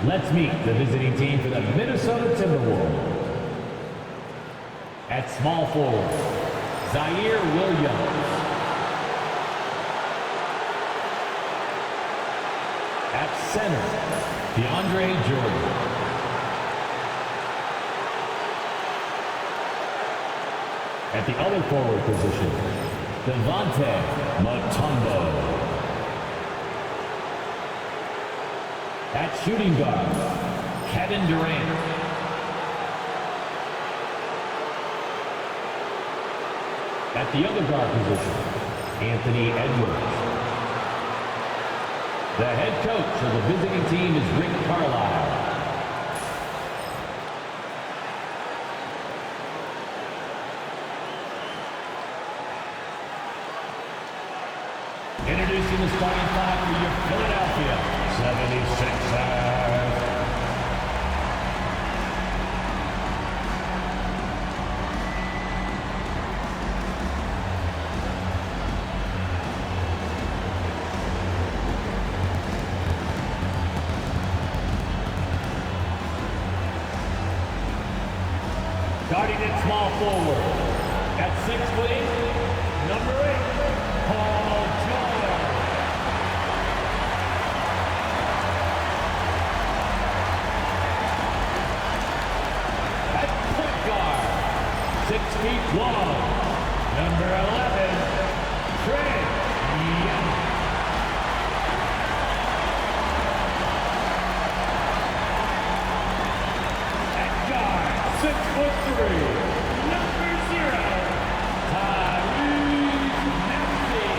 Let's meet the visiting team for the Minnesota Timberwolves. At small forward, Zaire Williams. At center, DeAndre Jordan. At the other forward position, Devontae Mutumbo. At shooting guard, Kevin Durant. At the other guard position, Anthony Edwards. The head coach of the visiting team is Rick Carlisle. Introducing the starting five for your Philadelphia 76ers. Starting at small forward, at 6'8", number 8, Paul George. At point guard, 6'1", number 11, Trey Young. At guard, 6'3", number 0, Tyrese Maxey.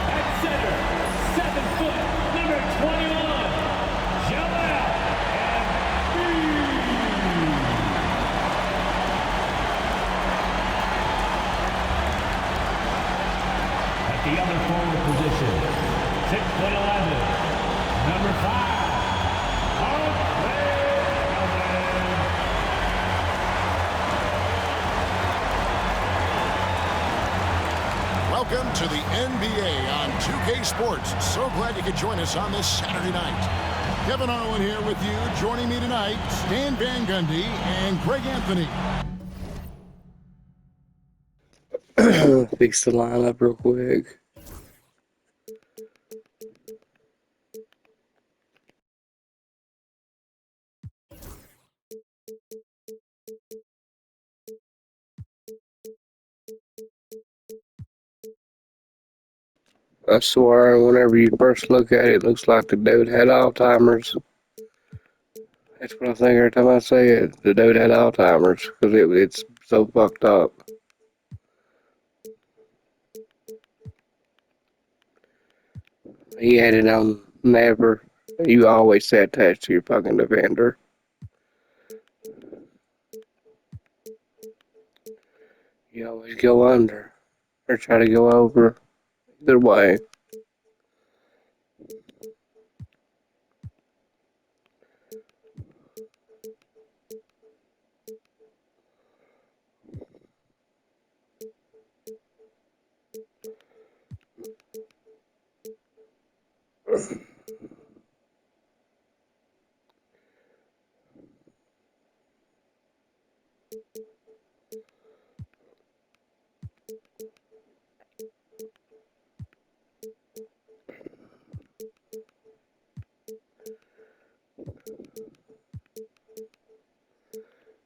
At center, 7 foot, number 21, JOEL EMBID. At the other forward position, 6'11", number 5, Welcome to the NBA on 2K Sports. So glad you could join us on this Saturday night. Kevin Harlan here with you. Joining me tonight, Stan Van Gundy and Greg Anthony. Fix the lineup real quick. I swear, whenever you first look at it, it looks like the dude had Alzheimer's. That's what I think every time I say it. The dude had Alzheimer's because it's so fucked up. He had it on never. You always stay attached to your fucking defender. You always go under or try to go over. Either way.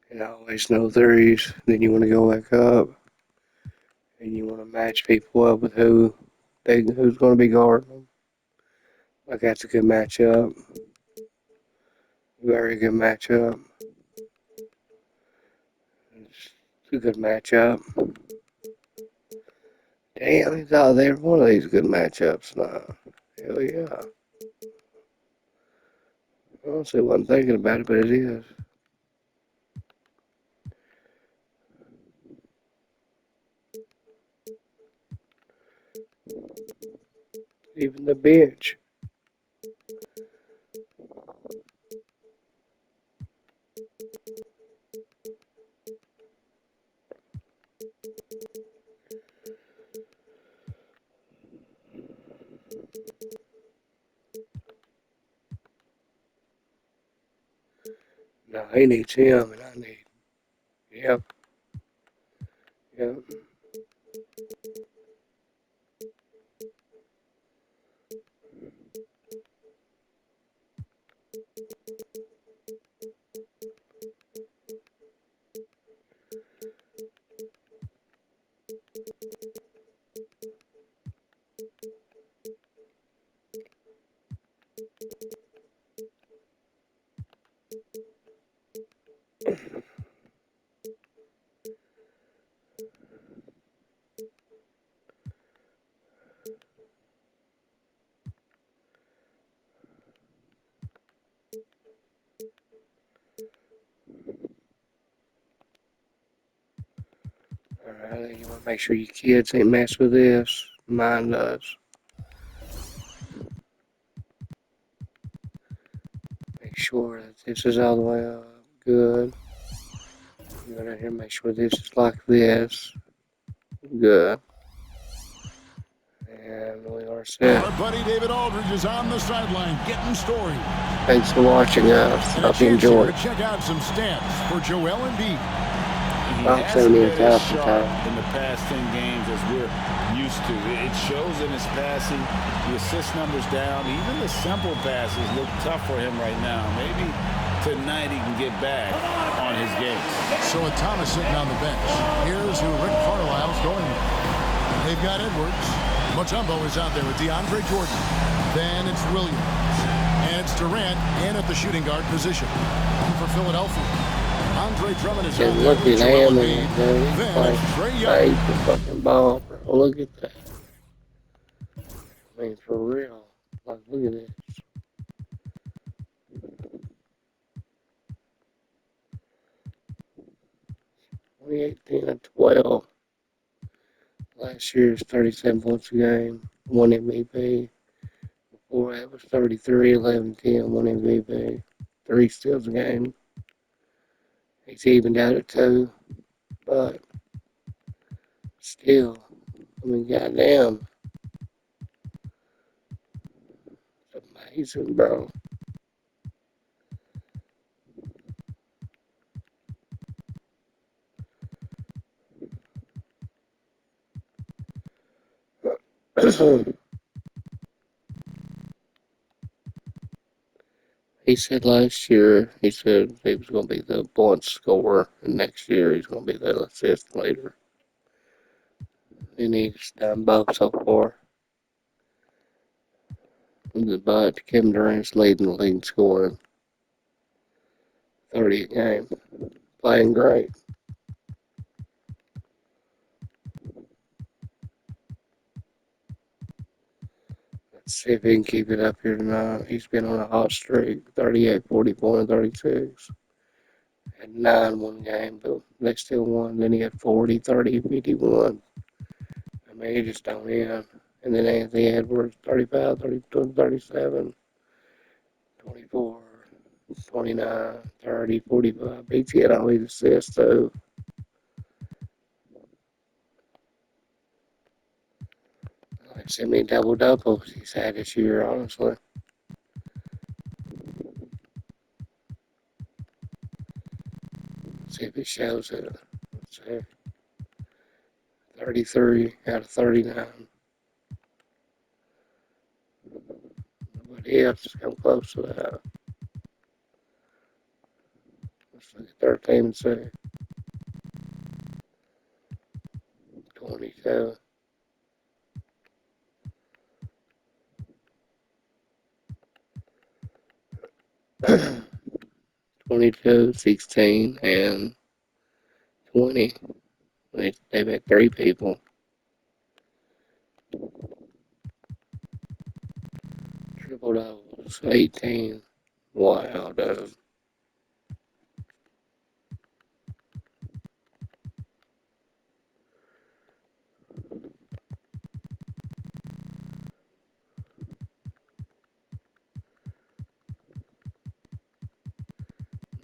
And always know threes. Then you want to go back up. And you want to match people up with who's going to be guarding them. Like that's a good matchup. Very good matchup. It's a good matchup. Damn, he's out there. One of these good matchups now. Hell yeah. I honestly wasn't thinking about it, but it is. Even the bench. he needs him, and I need. Yep. Yep. Alright, you want to make sure your kids ain't mess with this. Mine does. Make sure that this is all the way up. Good. You go down here and make sure this is like this. Good. And we are set. Our buddy David Aldridge is on the sideline getting story. Thanks for watching, guys. And Hope you enjoyed. check out some stats for Joel Embiid. He About hasn't been as 70,000 sharp times. in the past 10 games as we're used to. It shows in his passing, the assist numbers down. Even the simple passes look tough for him right now. Maybe tonight he can get back on his game. So with Thomas sitting on the bench, here's who Rick Carlisle's going with. They've got Edwards. Mutumbo is out there with DeAndre Jordan. Then it's Williams. And it's Durant in at the shooting guard position. For Philadelphia, Andre Drummond is out there Look with at Joel him, Embiid. and Then it's Trae he's Young. playing the fucking ball, bro. Look at that. I mean, for real. Like, look at this. 2018 and 12. Last year's 37 points a game, 1 MVP. Before that was 33, 11, 10, 1 MVP. 3 steals a game. He's evened out at 2, but still, I mean, goddamn. It's amazing, bro. He said last year, he said he was going to be the point scorer, and next year he's going to be the assist leader. And he's done both so far. But Kevin Durant's leading the league in scoring, 30 a game, playing great. Let's see if he can keep it up here tonight. He's been on a hot streak, 38, 44, and 36. Had 9 one game, but they still won. Then he had 40, 30, 51. I mean, he just don't end. And then Anthony Edwards, 35, 32, 37, 24, 29, 30, 45. BT had all these assists, too. Like, send me double-doubles he's had this year, honestly. See if it shows it. Let's see. 33 out of 39. Nobody else has come close to that. Let's look at their team and see. 22. 22, 16, and 20. They've had 3 people. Triple doubles, 18. Wow, dude.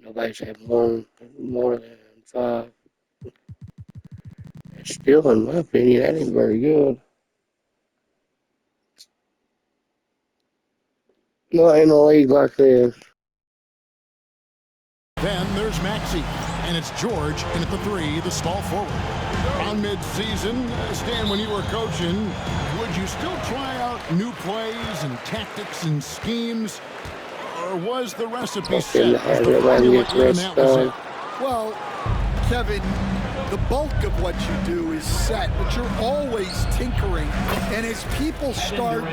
Nobody's had more than 5. It's still, in my opinion, that ain't very good. Not in a league like this. Then there's Maxey. And it's George in at the 3, the small forward. On mid-season, Stan, when you were coaching, would you still try out new plays and tactics and schemes? Or was the recipe set? Was the formula in and that was it? Well, Kevin, the bulk of what you do is set, but you're always tinkering. And as people start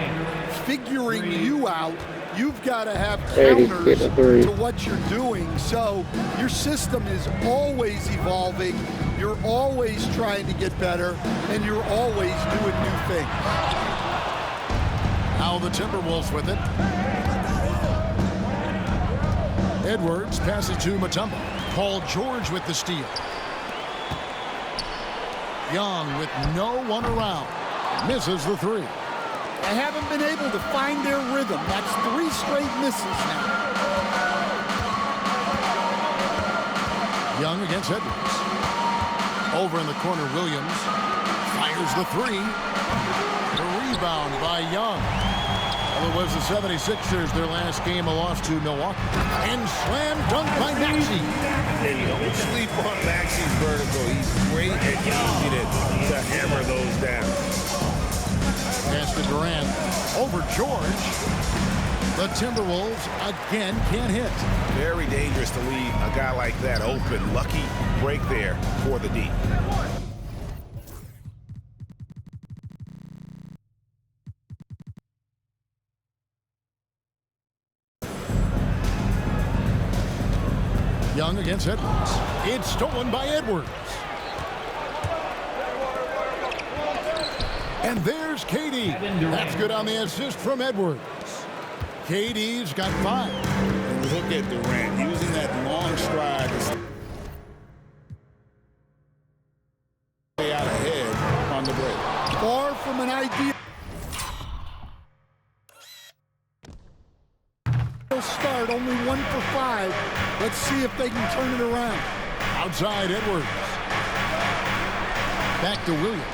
figuring you out, you've got to have counters to what you're doing. So your system is always evolving. You're always trying to get better, and you're always doing new things. Now the Timberwolves with it. Edwards passes to Mutumbo. Paul George with the steal. Young with no one around. Misses the 3. They haven't been able to find their rhythm. That's 3 straight misses now. Young against Edwards. Over in the corner, Williams fires the 3. The rebound by Young. Well, it was the 76ers, their last game, a loss to Milwaukee. And slam dunk by Maxey. And don't sleep on Maxey's vertical. He's great at using it to hammer those down. Pass to Durant. Over George. The Timberwolves again can't hit. Very dangerous to leave a guy like that open. Lucky break there for the D. Young against Edwards. It's stolen by Edwards. And there's KD. That's good on the assist from Edwards. KD's got 5. Look at Durant using that long stride to stay out ahead on the break. Far from an ideal start, only 1 for 5. Let's see if they can turn it around. Outside Edwards. Back to Williams.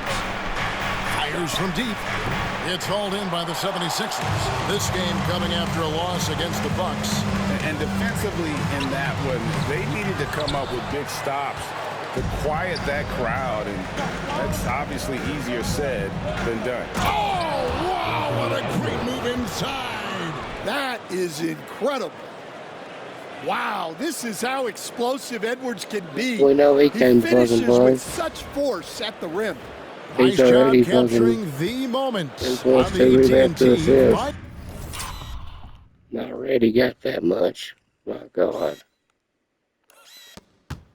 Fires from deep. It's hauled in by the 76ers. This game coming after a loss against the Bucks. And defensively in that one, they needed to come up with big stops to quiet that crowd, and that's obviously easier said than done. Oh, wow, what a great move inside. That is incredible. Wow, this is how explosive Edwards can be. We know he can finishes fucking with such force at the rim. Nice job capturing the moment on the AT&T. Not already got that much. My God.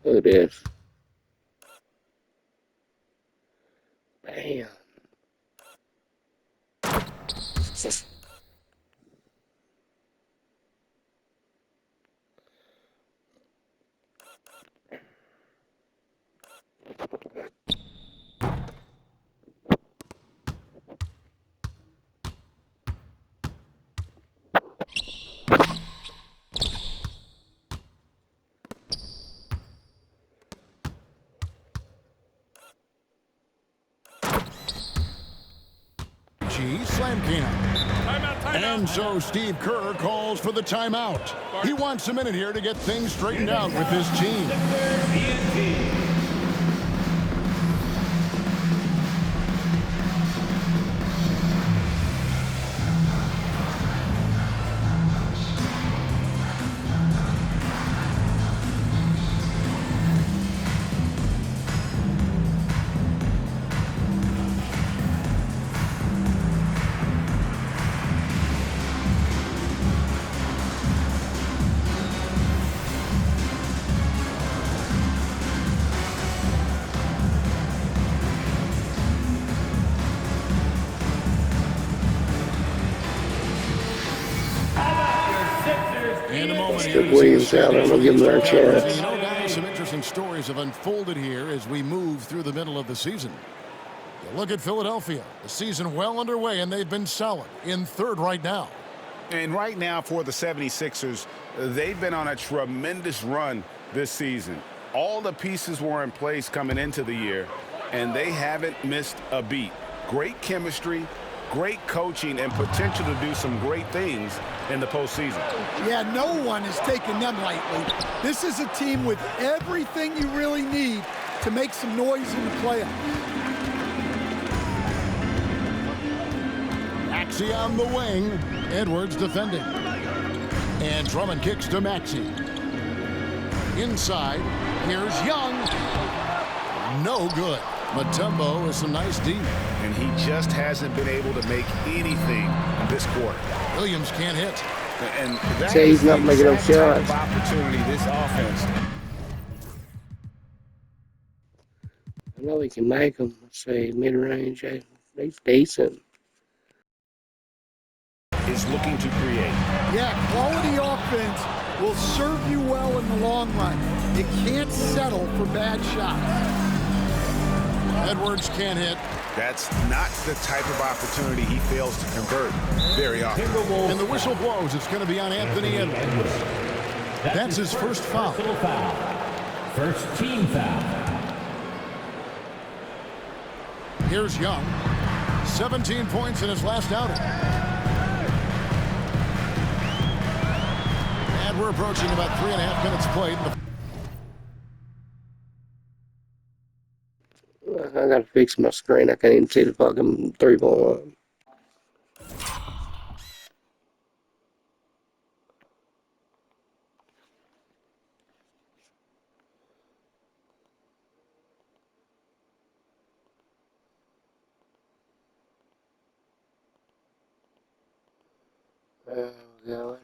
Look at this. Bam. Slam cam. And so Steve Kerr calls for the timeout. He wants a minute here to get things straightened out with his team. Williams out. I'm gonna give them their chance. You know, guys, some interesting stories have unfolded here as we move through the middle of the season. You look at Philadelphia, the season well underway, and they've been solid in 3rd right now. And right now for the 76ers, they've been on a tremendous run this season. All the pieces were in place coming into the year, and they haven't missed a beat. Great chemistry, great coaching and potential to do some great things in the postseason. Yeah, no one is taking them lightly. This is a team with everything you really need to make some noise in the playoffs. Maxey on the wing. Edwards defending. And Drummond kicks to Maxey. Inside, here's Young. No good. Mutumbo is some nice D. And he just hasn't been able to make anything this quarter. Williams can't hit. And that Say he's is not the making no exact type of shots. opportunity this offense I know he can make them. Say mid-range. He's decent. is looking to create. Yeah, quality offense will serve you well in the long run. You can't settle for bad shots. Edwards can't hit. That's not the type of opportunity he fails to convert very often. And the whistle blows. It's going to be on Anthony Edwards. That's his first foul. First team foul. Here's Young. 17 points in his last outing. And we're approaching about 3.5 minutes played. I gotta fix my screen. I can't even see the fucking 3-point line. Yeah, that'll work.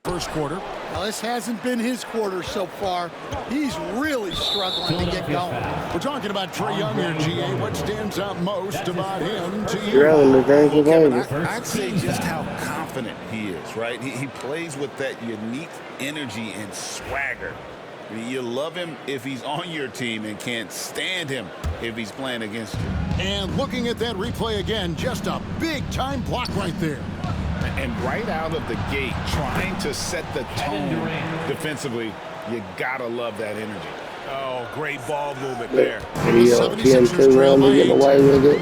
First quarter. Now, this hasn't been his quarter so far. He's really struggling to get going. We're talking about Trae Young here, GA. What stands out most about him to you? You're on the drink with Kevin, over. I'd say just how confident he is, right? He plays with that unique energy and swagger. You love him if he's on your team and can't stand him if he's playing against you. And looking at that replay again, just a big-time block right there. And right out of the gate, trying to set the tone defensively, you gotta love that energy. Oh, great ball movement there. He 10-2 round to get away with it.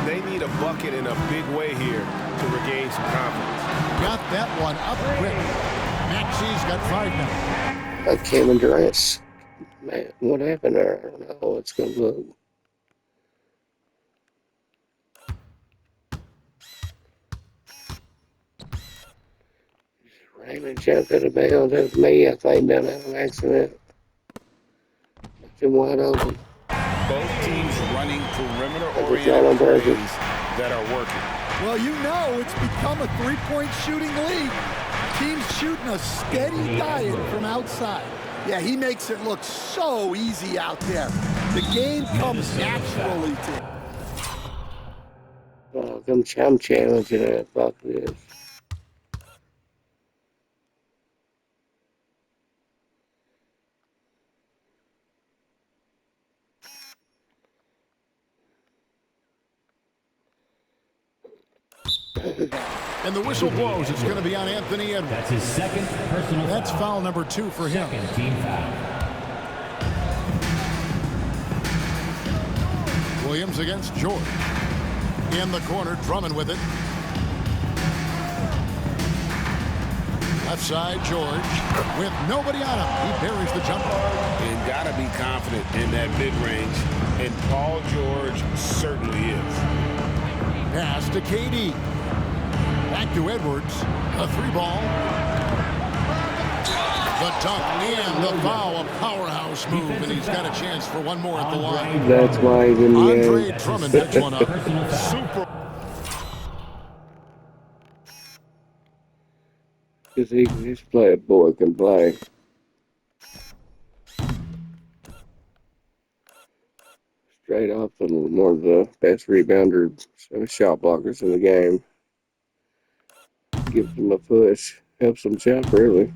They need a bucket in a big way here to regain some confidence. Got that one up quick. Maxey's got 5 now. Kevin Durant. Man, what happened there? I don't know. It's gonna look. Raymond jumped out of bounds. That was me, I think, down there on accident. It's him wide open. Both teams running all on perimeter-oriented purpose. plays that are working. Well, you know it's become a three-point shooting league. Teams shooting a steady diet from outside. Yeah, he makes it look so easy out there. The game comes naturally to him. Oh, I'm challenging that. Fuck this. And the whistle blows. It's going to be on Anthony Edwards. That's his second personal That's foul number 2 for him. Second team foul. Williams against George. In the corner, Drummond with it. Left side, George. With nobody on him, he buries the jumper. And gotta be confident in that mid-range. And Paul George certainly is. Pass to KD. Back to Edwards. A 3-ball. The dunk and the foul. A powerhouse move, and he's got a chance for one more at the line. That's why he's in the Andre game. Drummond picks one up. Super. Because his player boy can play. Straight off and one of the best rebounder shot blockers in the game. Gives them a push. Helps them jump, really.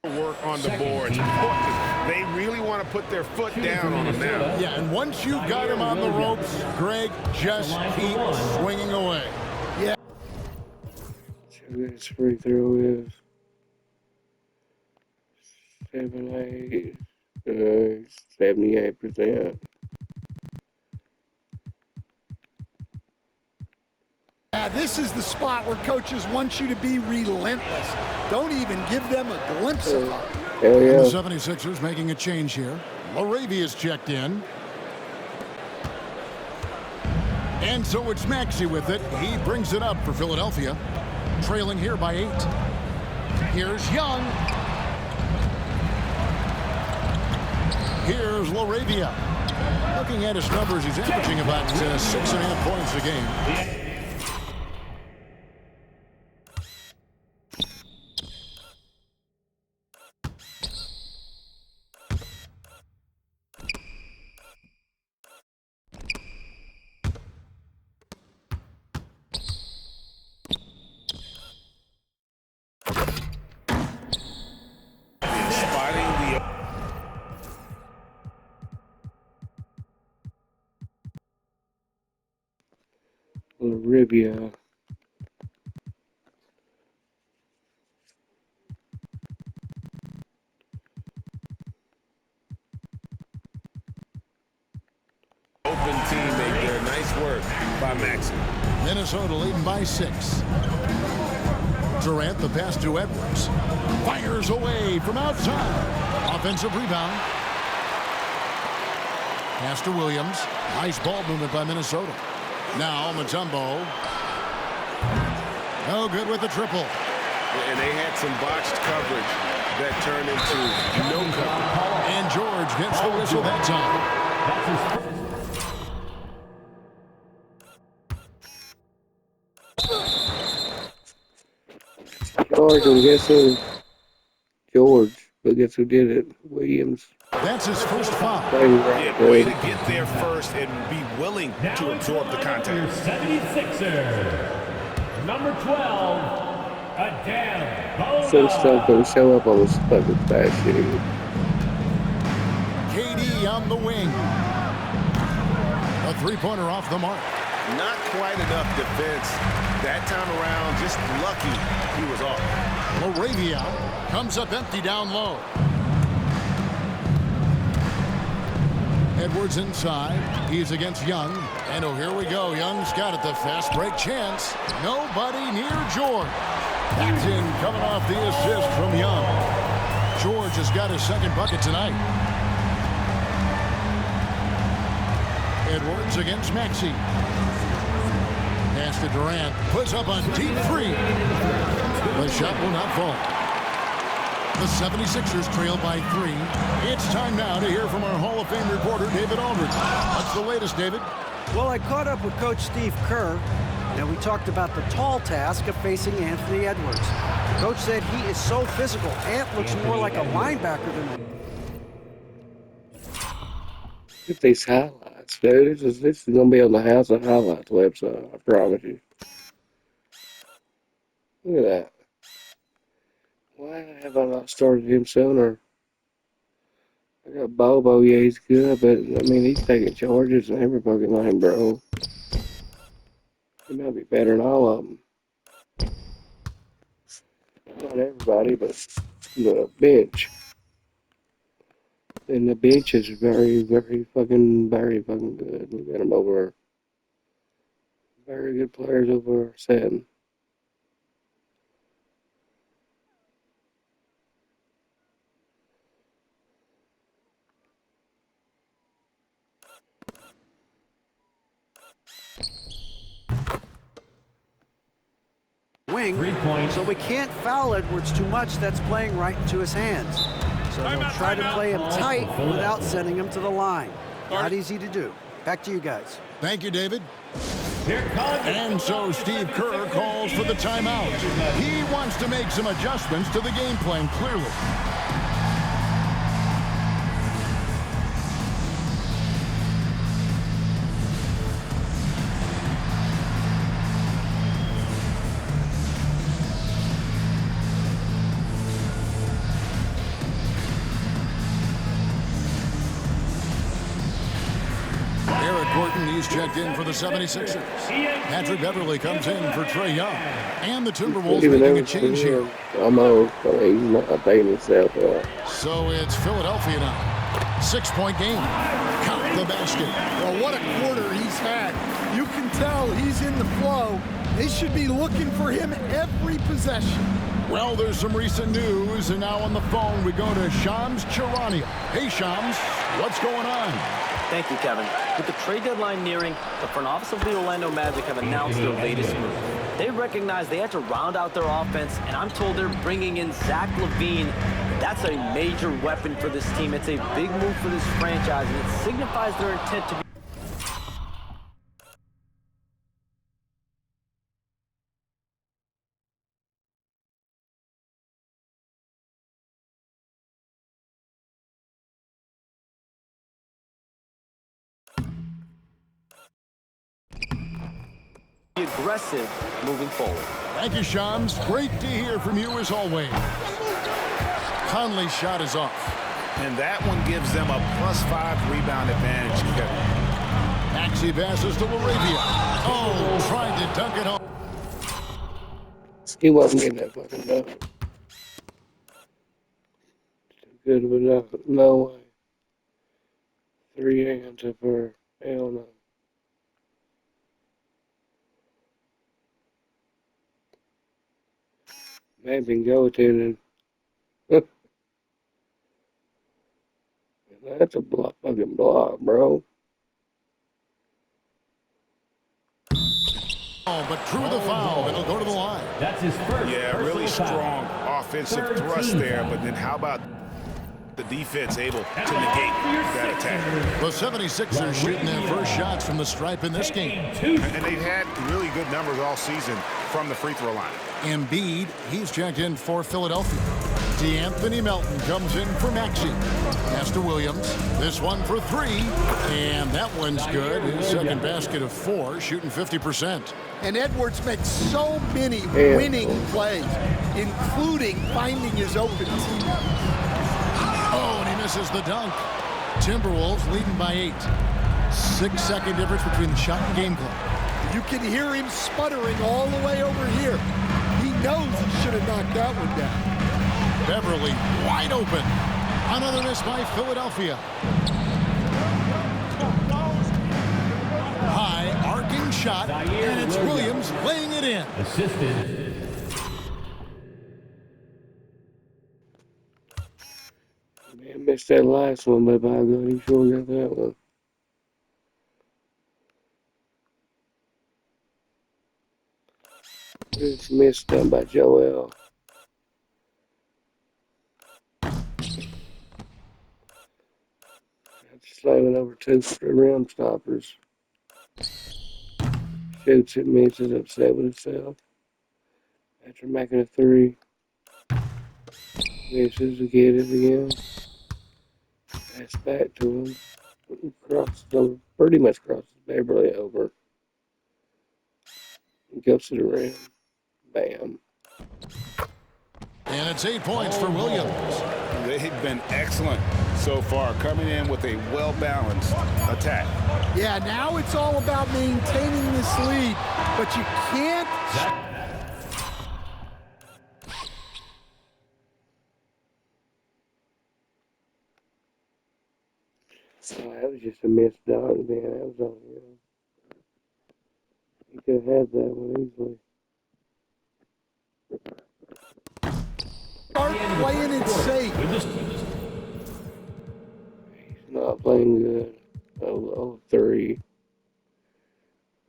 Work on the boards. They really want to put their foot down on him now. Yeah, and once you've got him on the ropes, Greg just keeps swinging away. His free throw is 78%. This is the spot where coaches want you to be relentless. Don't even give them a glimpse of hope. Hell And yeah. the 76ers making a change here. Laravia's checked in. And so it's Maxey with it. He brings it up for Philadelphia. Trailing here by 8. Here's Young. Here's Laravia. Looking at his numbers, he's averaging about 6.5 points a game. Larivia. Open teammate there. Nice work by Maxey. Minnesota leading by 6. Durant, the pass to Edwards. Fires away from outside. Offensive rebound. Pass to Williams. Nice ball movement by Minnesota. Now Mutumbo. No good with the triple. And they had some botched coverage that turned into no coverage. And George gets the whistle that time. George, and guess who? George, but guess who did it? Williams. That's his first foul. Yeah, way to get there first and be willing to absorb the contact. 76er, number 12, Adele. Some stuff don't show up on this fucking fast shit. KD on the wing. A three-pointer off the mark. Not quite enough defense that time around. Just lucky he was off. Laravia comes up empty down low. Edwards inside. He's against Young. And oh, here we go. Young's got it. The fast break chance. Nobody near George. That's in, coming off the assist from Young. George has got his second bucket tonight. Edwards against Maxey. Pass to Durant. Puts up a deep three. The shot will not fall. The 76ers trail by 3. It's time now to hear from our Hall of Fame reporter, David Aldridge. What's the latest, David? Well, I caught up with Coach Steve Kerr, and we talked about the tall task of facing Anthony Edwards. Coach said he is so physical. Ant looks more like a linebacker than Look at these highlights, dude. This is gonna be on the House of Highlights website. I promise you. Look at that. Why have I not started him sooner? I got Bobo. Yeah, he's good, but I mean, he's taking charges in every fucking line, bro. He might be better than all of them. Not everybody, but the bench. And the bench is very fucking good. We got them over. Very good players over 7. wing. 3 points. So we can't foul Edwards too much. That's playing right into his hands. So we'll try to play him tight without sending him to the line. Not easy to do. Back to you guys. Thank you, David. And so Steve Kerr calls for the timeout. He wants to make some adjustments to the game plan, clearly. Gordon, he's checked in for the 76ers. Patrick Beverly comes in for Trae Young. And the Timberwolves Even making a though change here. almost, I mean, he's not taking himself out. So it's Philadelphia now. 6-point game. Count the basket. Well, what a quarter he's had. You can tell he's in the flow. They should be looking for him every possession. Well, there's some recent news, and now on the phone we go to Shams Charania. Hey, Shams, what's going on? Thank you, Kevin. With the trade deadline nearing, the front office of the Orlando Magic have announced their latest move. They recognize they had to round out their offense, and I'm told they're bringing in Zach LaVine. That's a major weapon for this team. It's a big move for this franchise, and it signifies their intent to be aggressive moving forward. Thank you, Shams. Great to hear from you as always. Conley's shot is off. And that one gives them a +5 rebound advantage, Kevin. Maxey passes to Laravia. Oh, tried to dunk it home. He wasn't getting that fucking done. Too good of a dunk. No way. 3 hands up for hell no. Maybe go to it. That's a fucking block, bro. Oh, but drew the foul. It'll go to the line. That's his first. Yeah, really personal strong foul. offensive thrust there, but then how about the defense able to negate that attack? The 76ers shooting their first shots from the stripe in this game. And they've had really good numbers all season from the free throw line. Embiid, he's checked in for Philadelphia. DeAnthony Melton comes in for Maxey. Pass to Williams. This one for 3. And that one's good. His second basket of 4, shooting 50%. And Edwards makes so many winning plays, including finding his open teammate. Oh, and he misses the dunk. Timberwolves leading by 8. 6-second difference between the shot and game clock. You can hear him sputtering all the way over here. He knows he should have knocked that one down. Beverly wide open. Another miss by Philadelphia. High arcing shot, and it's Williams laying it in. Assisted. Man, missed that last one, but by God, he sure got that one. It's missed done by Joel. Slamming over 2 for the rim stoppers. Shoots it, misses, upset with himself. After making a 3. Misses to get it again. Pass back to him. Crosses over, pretty much crosses Beverly over. Goes to the rim. Bam. And it's 8 points for Williams. They've been excellent so far, coming in with a well-balanced attack. Yeah, now it's all about maintaining this lead, but you can't. Oh, that was just a missed dog, man. That was all, you know. He could have had that one easily. Start playing it safe. He's not playing good. 0-3.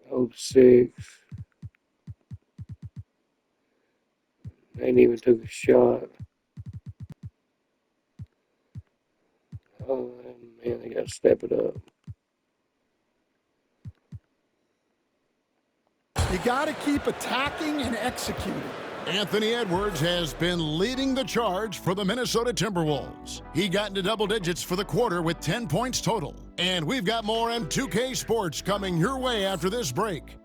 0-6. Ain't even took a shot. Oh, man, they got to step it up. You got to keep attacking and executing. Anthony Edwards has been leading the charge for the Minnesota Timberwolves. He got into double digits for the quarter with 10 points total. And we've got more M2K Sports coming your way after this break.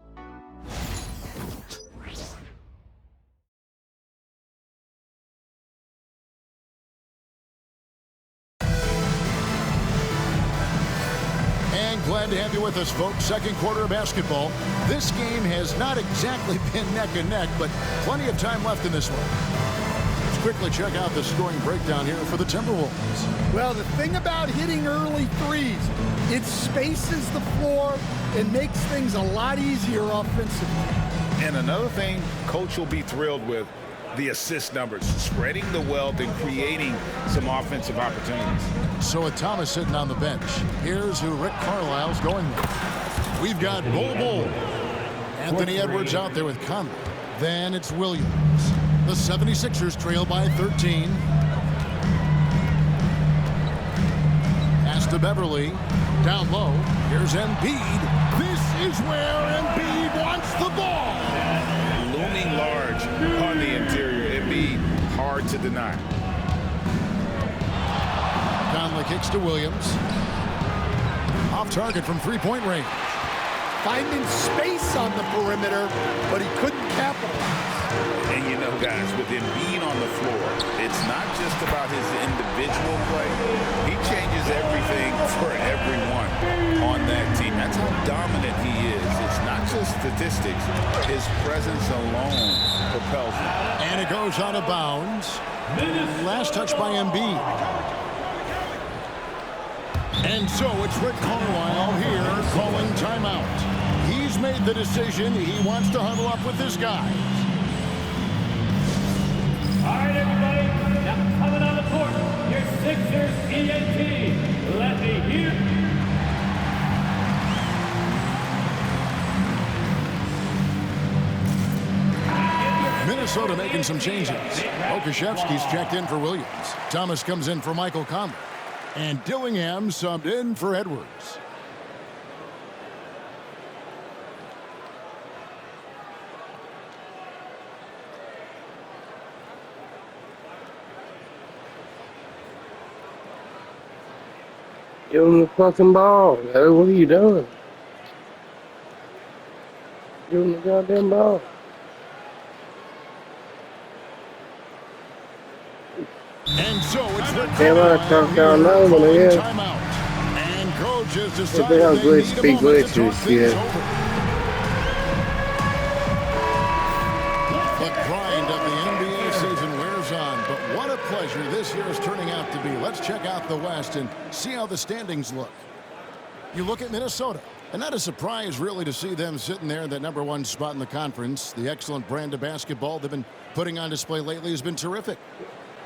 And Glad to have you with us, folks. Second quarter of basketball. This game has not exactly been neck and neck, but plenty of time left in this one. Let's quickly check out the scoring breakdown here for the Timberwolves. Well, the thing about hitting early threes, it spaces the floor and makes things a lot easier offensively. And another thing Coach will be thrilled with, the assist numbers, spreading the wealth and creating some offensive opportunities. So with Thomas sitting on the bench, here's who Rick Carlisle's going with. We've got Bol. Anthony Edwards out there with Conley. Then it's Williams. The 76ers trail by 13. Pass to Beverly. Down low. Here's Embiid. This is where Embiid wants the ball. Looming large on the interior. Embiid, hard to deny. Conley kicks to Williams. Off target from three-point range. Finding space on the perimeter, but he couldn't capitalize. And you know, guys, with Embiid on the floor, it's not just about his individual play. He changes everything for everyone on that team. That's how dominant he is. It's not just statistics. His presence alone propels him. And it goes out of bounds. Last touch by Embiid. And so it's Rick Carlisle here calling timeout. He's made the decision. He wants to huddle up with his guys. All right, everybody, now coming on the court, your Sixers ENT. Let me hear. Minnesota making some changes. Okashevsky's checked in for Williams. Thomas comes in for Michael Conley. And Dillingham subbed in for Edwards. Give him the fucking ball. Yo, what are you doing? Give him the goddamn ball. And so it's the timeout. And coach has They decided don't they glitch, need be a moment to talk glitches, things yeah. over. The grind of the NBA season wears on, but what a pleasure this year is turning out to be. Let's check out the West and see how the standings look. You look at Minnesota, and not a surprise really to see them sitting there in that #1 spot in the conference. The excellent brand of basketball they've been putting on display lately has been terrific.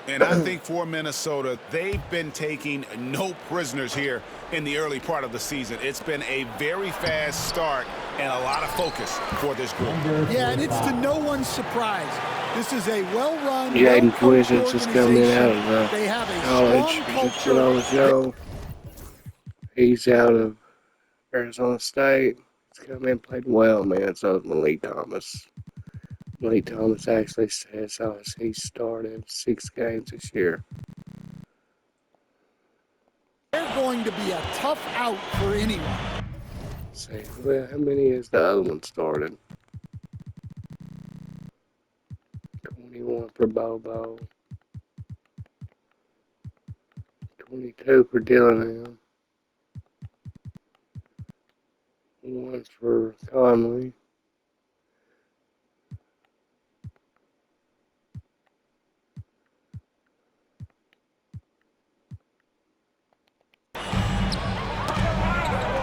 And I think for Minnesota, they've been taking no prisoners here in the early part of the season. It's been a very fast start and a lot of focus for this group. Yeah, and it's to no one's surprise. This is a well-run, Jaden well-coached Quiz just coming in out organization. of They have a college. strong Just put on the culture. show. He's out of Arizona State. He's come in, played well, man. So is Malik Thomas. Malik Thomas actually says he started 6 games this year. They're going to be a tough out for anyone. Say, well, how many has the other one started? 21 for Bobo. 22 for Dillingham. 1 for Conley.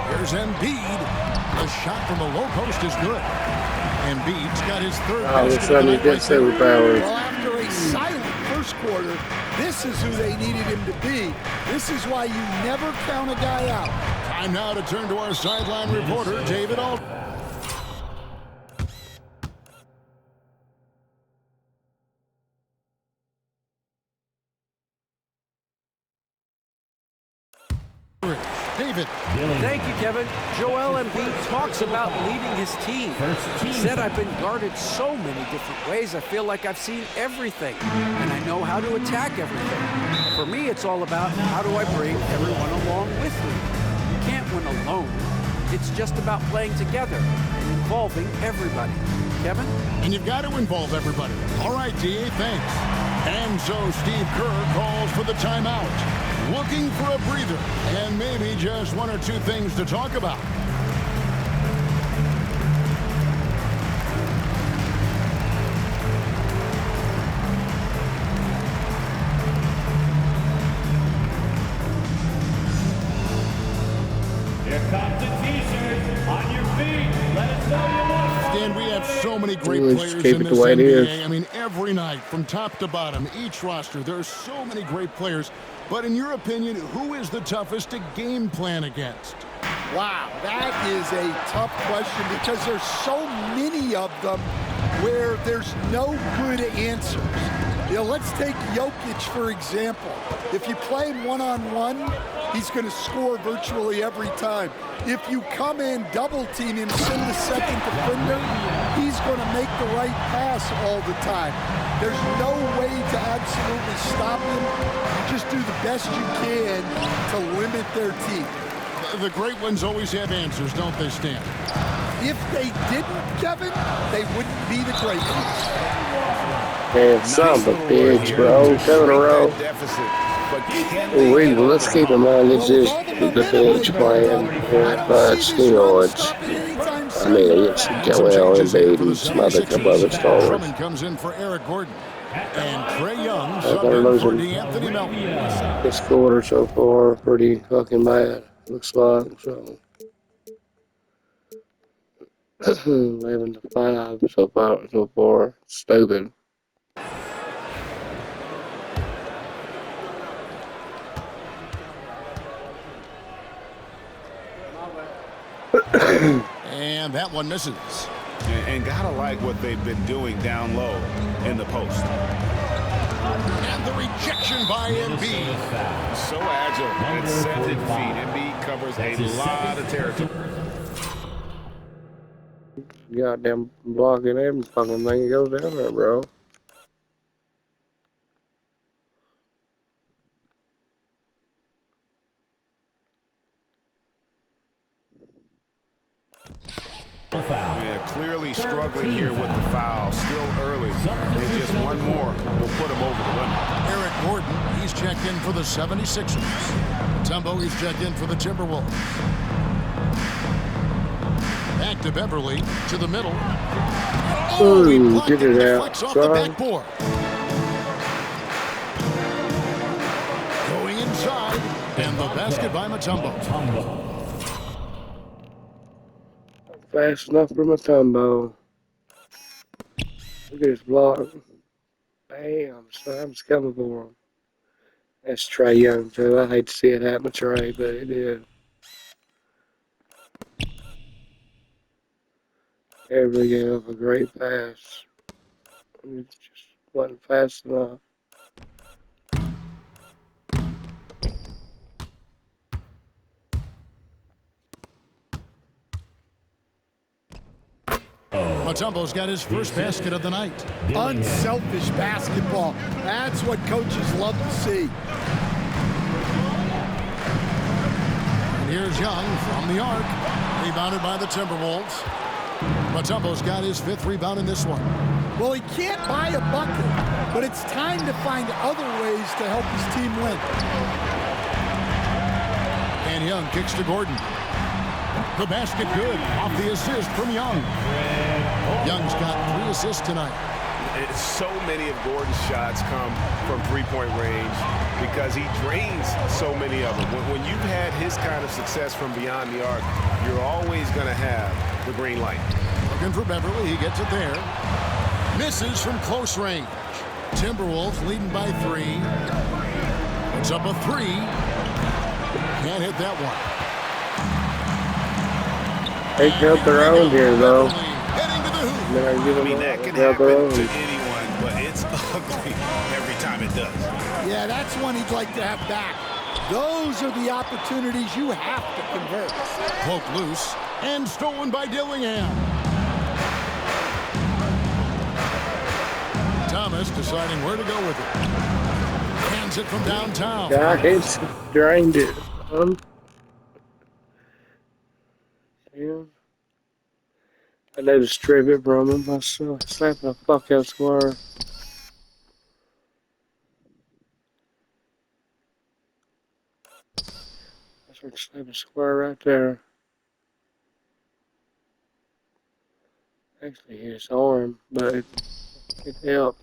Here's Embiid. The shot from the low post is good. Embiid's got his third All of a basket sudden, he of the night gets superpowers. Well, after a silent first quarter, this is who they needed him to be. This is why you never count a guy out. Time now to turn to our sideline reporter, David Aldridge. David. Thank you, Kevin. Joel Embiid talks about leading his team. He said, I've been guarded so many different ways. I feel like I've seen everything, and I know how to attack everything. For me, it's all about how do I bring everyone along with me. You can't win alone. It's just about playing together and involving everybody. Kevin? And you've got to involve everybody. All right, D.A., thanks. And so Steve Kerr calls for the timeout. looking for a breather and maybe just one or two things to talk about. Here comes the T-shirt. On your feet. Let us know you want one. Dan, we have so many great Let's players keep in it this the way it is. NBA. I mean, every night, from top to bottom, each roster, there are so many great players. But in your opinion, who is the toughest to game plan against? Wow, that is a tough question because there's so many of them where there's no good answers. You know, let's take Jokic, for example. If you play him one-on-one, he's going to score virtually every time. If you come in, double-team him, send the second defender, he's going to make the right pass all the time. There's no way to absolutely stop him. You just do the best you can to limit their team. The great ones always have answers, don't they, Stan? If they didn't, Kevin, they wouldn't be the great ones. Man, son of a bitch, bro. 2 in a row. Wait, let's keep in mind this is the bench playing, but still, it's, I mean, it's Joel Embiid and some other couple other stars. Drummond comes in for Eric Gordon. And Trae Young subbing for DeAnthony Melton. This quarter so far, pretty fucking bad. Looks like so. 11-5 so far. Stupid. And that one misses. And gotta like what they've been doing down low in the post. And the rejection by Embiid. So agile and scented feet. Embiid covers a lot of territory. Goddamn blocking every fucking thing that goes down there, bro. Yeah, clearly struggling here with the foul. Still early. And just one more will put him over the limit. Eric Gordon, he's checked in for the 76ers. Mutumbo, he's checked in for the Timberwolves. Back to Beverly, to the middle. Oh, he blocked get it out. Off the backboard. Going inside, and the basket by Mutumbo. Fast enough for Mutumbo. Look at his block. Bam, Sam's coming for him. That's Trae Young, too. I hate to see it happen to Trae, but it did. Everybody gave up a great pass. It just wasn't fast enough. Mutombo's got his first basket of the night. Unselfish basketball. That's what coaches love to see. And here's Young from the arc. Rebounded by the Timberwolves. Mutombo's got his 5th rebound in this one. Well, he can't buy a bucket, but it's time to find other ways to help his team win. And Young kicks to Gordon. The basket good off the assist from Young. Young's got 3 assists tonight. So many of Gordon's shots come from three-point range because he drains so many of them. When you've had his kind of success from beyond the arc, you're always going to have the green light. Looking for Beverly, he gets it there. Misses from close range. Timberwolves leading by 3. It's up a 3. Can't hit that one. They jump around here, though. Heading to the hoop. I mean, that can happen to anyone, but it's ugly every time it does. Yeah, that's one he'd like to have back. Those are the opportunities you have to convert. Poke loose and stolen by Dillingham. Thomas deciding where to go with it. Hands it from downtown. It's drained it. Yeah. I know to strip it from him. I slapped the fuck out Squire. Looks like a square right there. Actually, his arm, but it helped.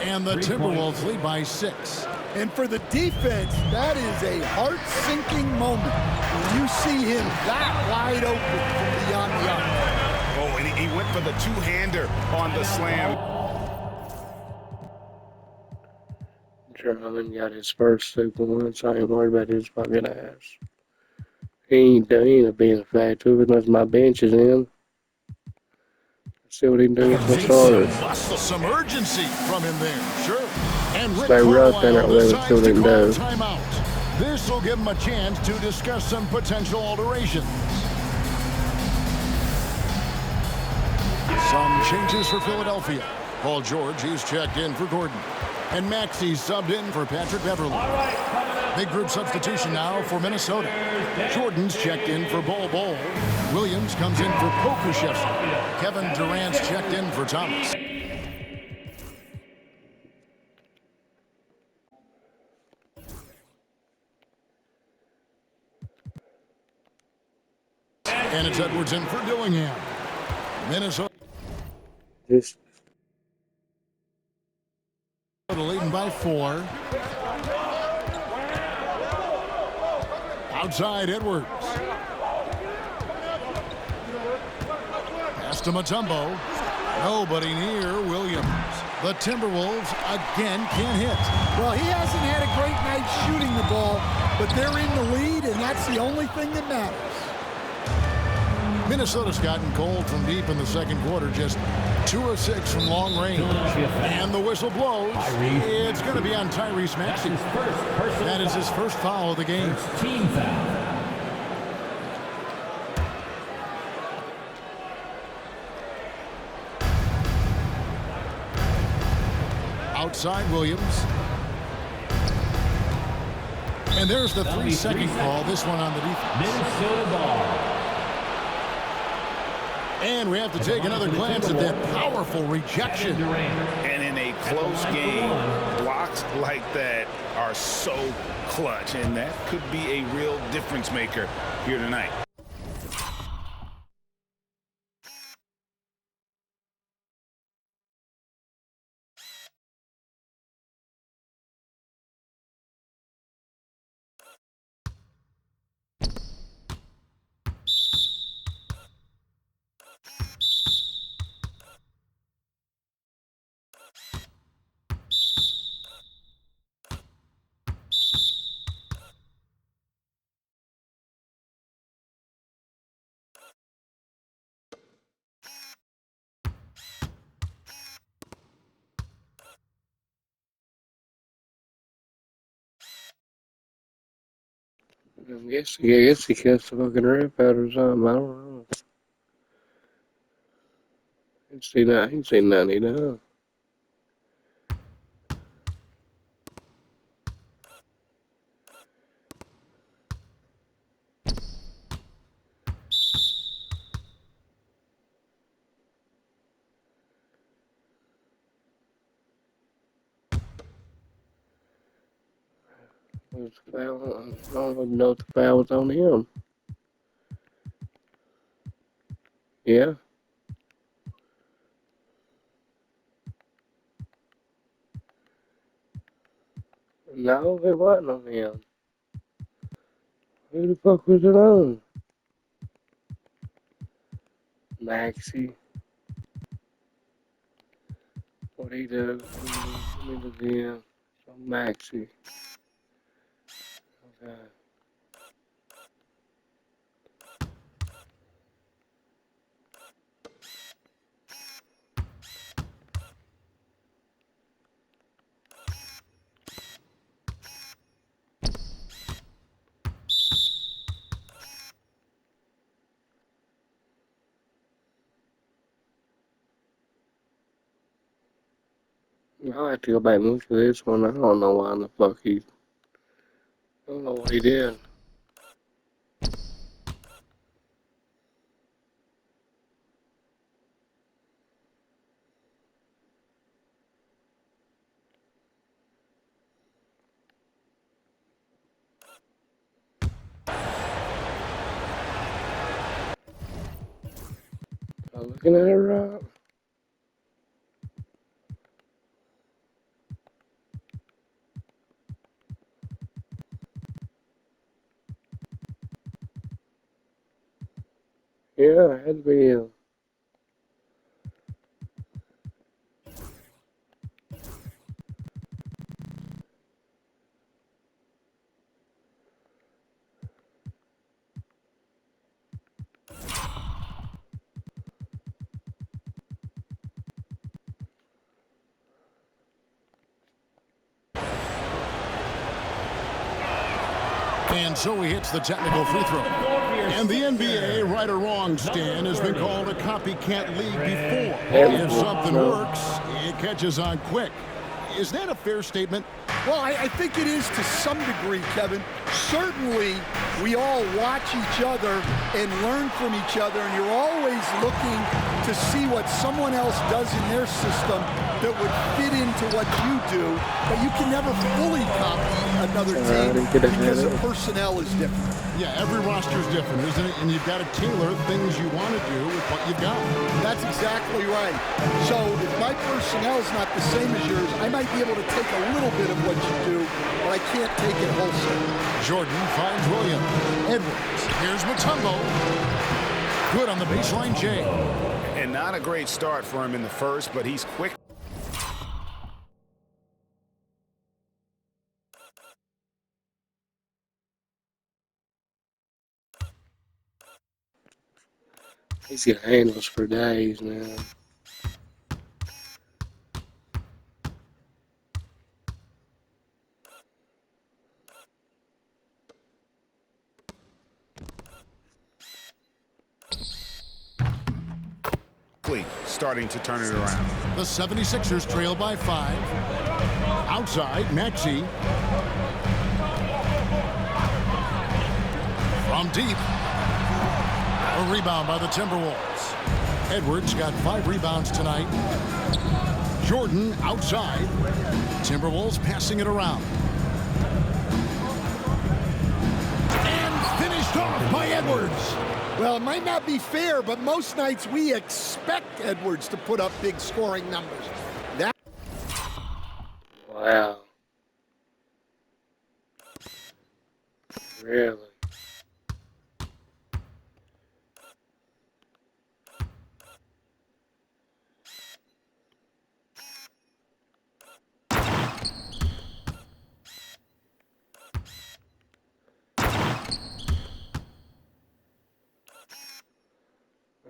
And the Timberwolves lead by 6. And for the defense, that is a heart-sinking moment when you see him that wide open from beyond the arc. Oh, and he went for the two-hander on the slam. Drummond got his first 2 points. I ain't worried about his fucking ass. He ain't being a factor unless my bench is in. See what he can do with the starters. Some urgency from him there, sure. And Rick Stay rough in it, Carlisle let us decides see what he to can call a do. timeout. This will give him a chance to discuss some potential alterations. Some changes for Philadelphia. Paul George, he's checked in for Gordon. And Maxey subbed in for Patrick Beverly. Big group substitution now for Minnesota. Jordan's checked in for Bol Bol. Williams comes in for Pokuševski. Kevin Durant's checked in for Thomas. And it's Edwards in for Dillingham. Minnesota Just leading by 4. Outside Edwards. Pass to Mutumbo. Nobody near Williams. The Timberwolves again can't hit. Well, he hasn't had a great night shooting the ball, but they're in the lead, and that's the only thing that matters. Minnesota's gotten cold from deep in the second quarter, just 2 of 6 from long range. And the whistle blows. It's going to be on Tyrese Maxey. That is his first foul of the game. Team foul. Outside Williams. And there's the 3-second call. This one on the defense. Minnesota ball. And we have to take another glance at that powerful rejection. And in a close game, blocks like that are so clutch, and that could be a real difference maker here tonight. I guess he cuts the fucking rip out or something. I don't know. I ain't seen nothing he done. Was the foul? I don't even know if the foul was on him. Yeah. No, it wasn't on him. Who the fuck was it on? Maxey. What'd he do? Let me look again. So Maxey. Okay. I'll have to go back and look at this one. I don't know why in the fuck I don't know what he did. I'm looking at it right. Yeah, it had to be him. And so he hits the technical free throw. And the NBA, right or wrong, Stan, has been called a copycat league before. If something works, it catches on quick. Is that a fair statement? Well, I think it is to some degree, Kevin. Certainly, we all watch each other and learn from each other, and you're always looking to see what someone else does in their system that would fit into what you do, but you can never fully copy another team because the personnel is different. Yeah, every roster is different, isn't it? And you've got to tailor things you want to do with what you've got. That's exactly right. So if my personnel is not the same as yours, I might be able to take a little bit of what you do, but I can't take it wholesale. Jordan finds Williams. Edwards. Here's Mutumbo. Good on the baseline, Jay. And not a great start for him in the first, but he's quick. He's got handles for days now. Starting to turn it around. The 76ers trail by 5. Outside, Maxey. From deep. A rebound by the Timberwolves. Edwards got 5 rebounds tonight. Jordan outside. Timberwolves passing it around. And finished off by Edwards. Well, it might not be fair, but most nights we expect Edwards to put up big scoring numbers. Wow. Really?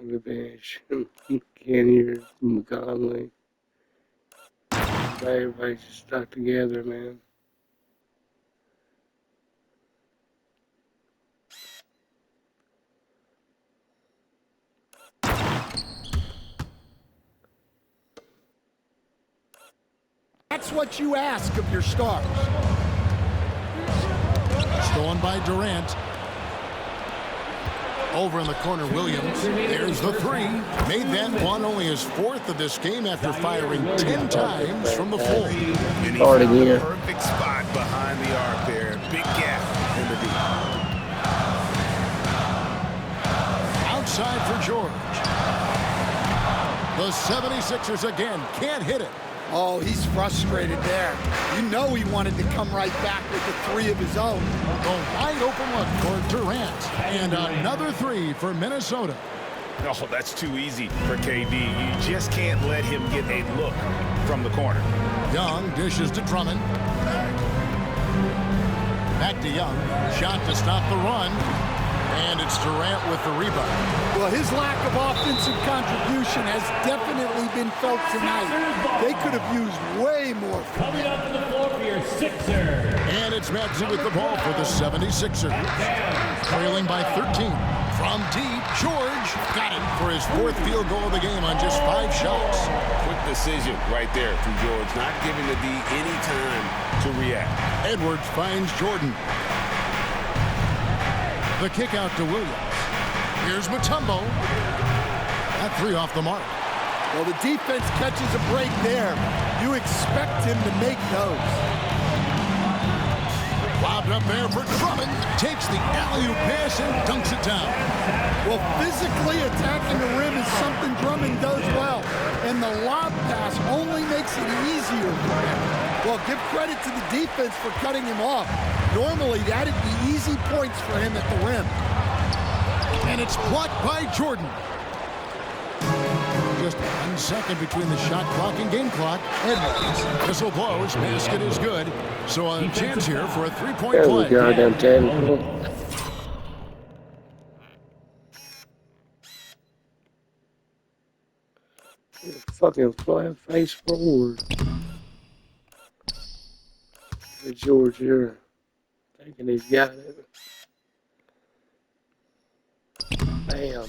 On the bench, Kenny, Conley. Everybody's just stuck together, man. That's what you ask of your stars. Stolen by Durant. Over in the corner, Williams. There's the 3. Made that one, only his 4th of this game after firing 10 times from the floor. And he found the perfect spot behind the arc there. Big gap in the deep. Outside for George. The 76ers again can't hit it. Oh, he's frustrated there. You know he wanted to come right back with the 3 of his own. A wide open look for Durant. And another 3 for Minnesota. Oh, that's too easy for KD. You just can't let him get a look from the corner. Young dishes to Drummond. Back to Young. Shot to stop the run. And it's Durant with the rebound. Well, his lack of offensive contribution has definitely been felt tonight. They could have used way more. Coming up to the floor for your Sixers. And it's Maxey with the ball for the 76ers. Trailing by 13. From deep, George got it for his 4th field goal of the game on just 5 shots. Quick decision right there from George, not giving the D any time to react. Edwards finds Jordan. The kick out to Williams. Here's Mutumbo. That 3 off the mark. Well, the defense catches a break there. You expect him to make those. Lobbed up there for Drummond. Takes the alley-oop pass and dunks it down. Well, physically attacking the rim is something Drummond does well. And the lob pass only makes it easier for him. Well, give credit to the defense for cutting him off. Normally, that'd be easy points for him at the rim. And it's blocked by Jordan. Just 1 second between the shot clock and game clock. Edwards. Whistle blows. Basket is good. So a chance here for a 3-point play. Goddamn terrible. Fucking flying face forward. Hey, George, you're thinking he's got it. Bam.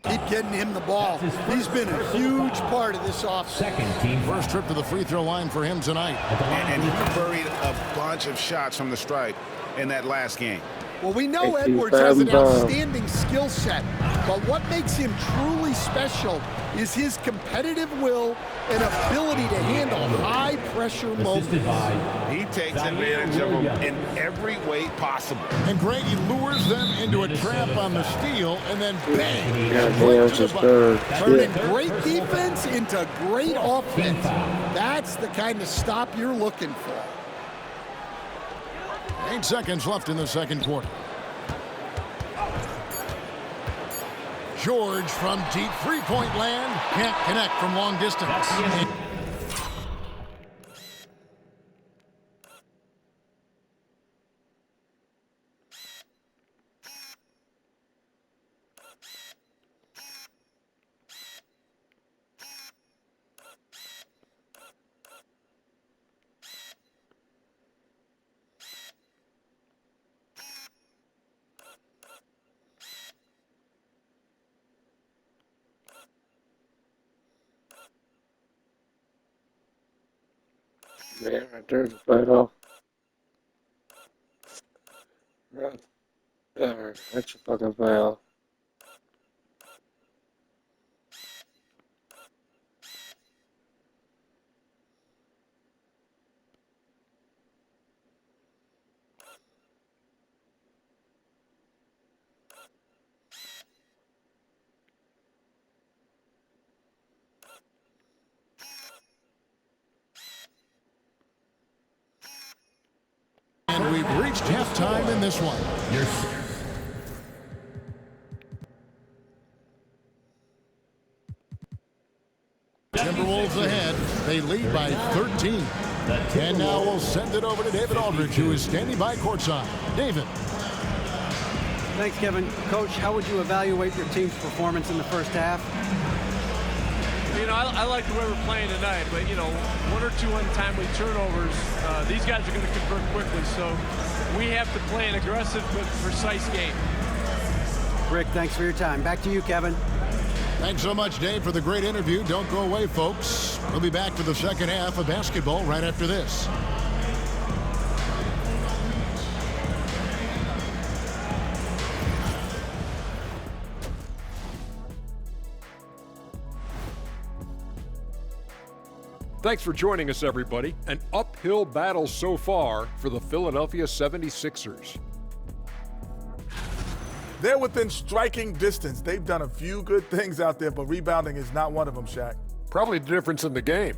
Keep getting him the ball. He's been a huge part of this offseason. First trip to the free throw line for him tonight. And he buried a bunch of shots from the stripe in that last game. Well, we know Edwards has an outstanding skill set, but what makes him truly special is his competitive will and ability to handle high-pressure moments. He takes advantage of them in every way possible. And Grady lures them into a trap on the steal, and then bang! Turning great defense into great offense. That's the kind of stop you're looking for. 8 seconds left in the second quarter. George from deep three-point land can't connect from long distance. Yeah, right there's a foul. Right there, that's a fucking foul. And we've reached halftime in this one. Timberwolves ahead. They lead by 13. And now we'll send it over to David Aldridge, who is standing by courtside. David. Thanks, Kevin. Coach, how would you evaluate your team's performance in the first half? You know, I like the way we're playing tonight, but, you know, 1 or 2 untimely turnovers, these guys are going to convert quickly, so we have to play an aggressive but precise game. Rick, thanks for your time. Back to you, Kevin. Thanks so much, Dave, for the great interview. Don't go away, folks. We'll be back for the second half of basketball right after this. Thanks for joining us, everybody. An uphill battle so far for the Philadelphia 76ers. They're within striking distance. They've done a few good things out there, but rebounding is not one of them, Shaq. Probably the difference in the game,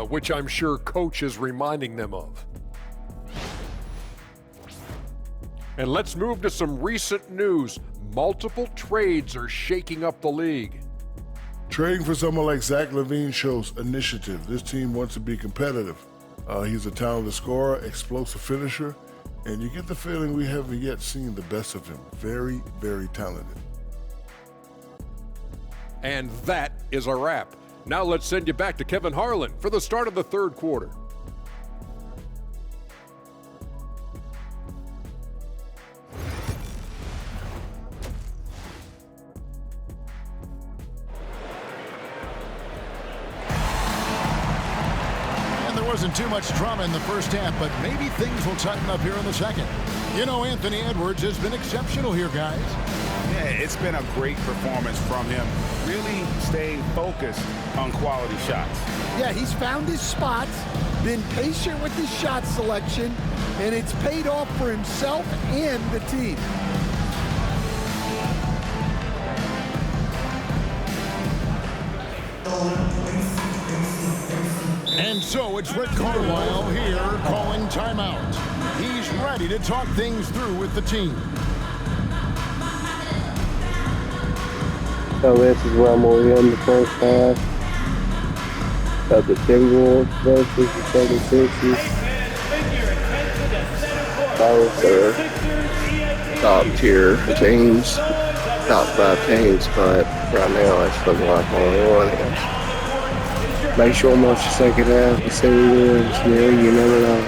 which I'm sure Coach is reminding them of. And let's move to some recent news. Multiple trades are shaking up the league. Trading for someone like Zach LaVine shows initiative. This team wants to be competitive. He's a talented scorer, explosive finisher, and you get the feeling we haven't yet seen the best of him. Very, very talented. And that is a wrap. Now let's send you back to Kevin Harlan for the start of the third quarter. Wasn't too much drama in the first half, but maybe things will tighten up here in the second. You know, Anthony Edwards has been exceptional here, guys. Yeah, it's been a great performance from him, really staying focused on quality shots. Yeah, he's found his spots, been patient with his shot selection, and it's paid off for himself and the team. And so it's Rick Carlisle here calling timeout. He's ready to talk things through with the team. So this is where I'm going to end the first half of the Timberwolves versus the 76ers. Both are top tier teams, top 5 teams, but right now it's looking like only one is. Make sure I'm watching the second half and see who wins. You never know.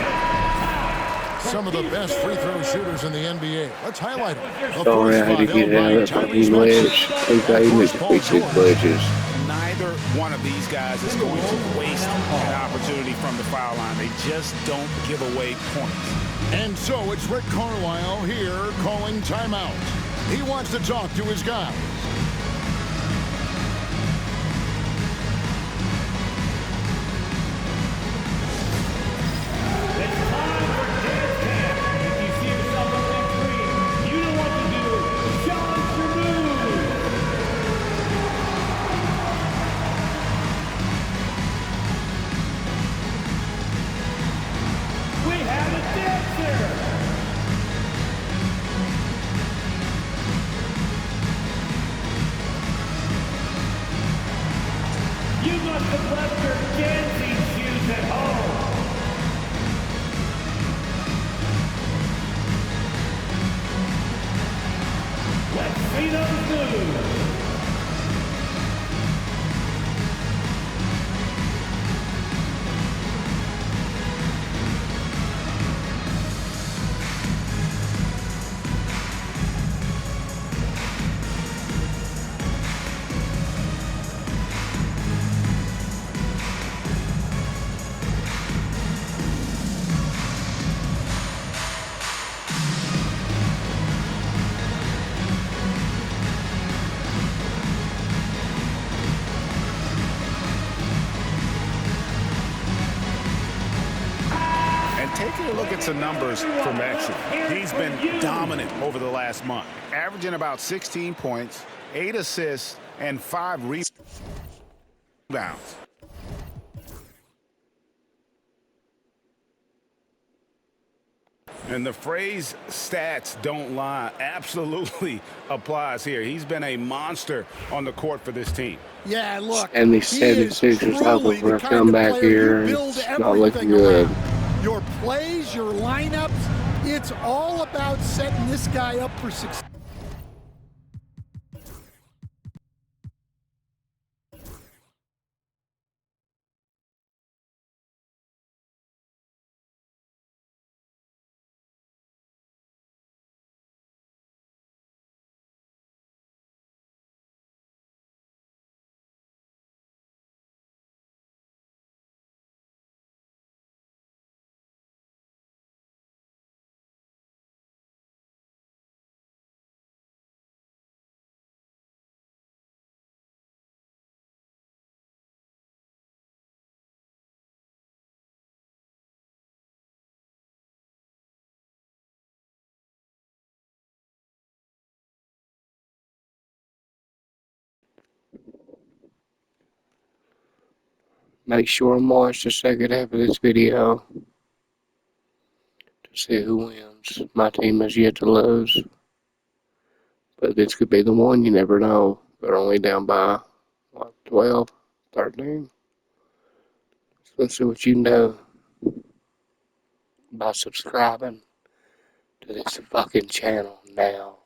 Some of the best free throw shooters in the NBA. Let's highlight them. Sorry, I had to get out of that fucking ledge. They need to fix these ledges. Neither one of these guys is going to waste an opportunity from the foul line. They just don't give away points. And so it's Rick Carlisle here calling timeout. He wants to talk to his guys. Taking a look at some numbers for Maxey. He's been dominant over the last month, averaging about 16 points, 8 assists, and 5 rebounds. And the phrase stats don't lie absolutely applies here. He's been a monster on the court for this team. Yeah, look. And the 76ers hoping for a comeback here. It's not looking good. Your plays, your lineups, it's all about setting this guy up for success. Make sure and watch the second half of this video to see who wins. My team has yet to lose, but this could be the one. You never know. They're only down by What, 12, 13? So let's see what you know by subscribing to this fucking channel now.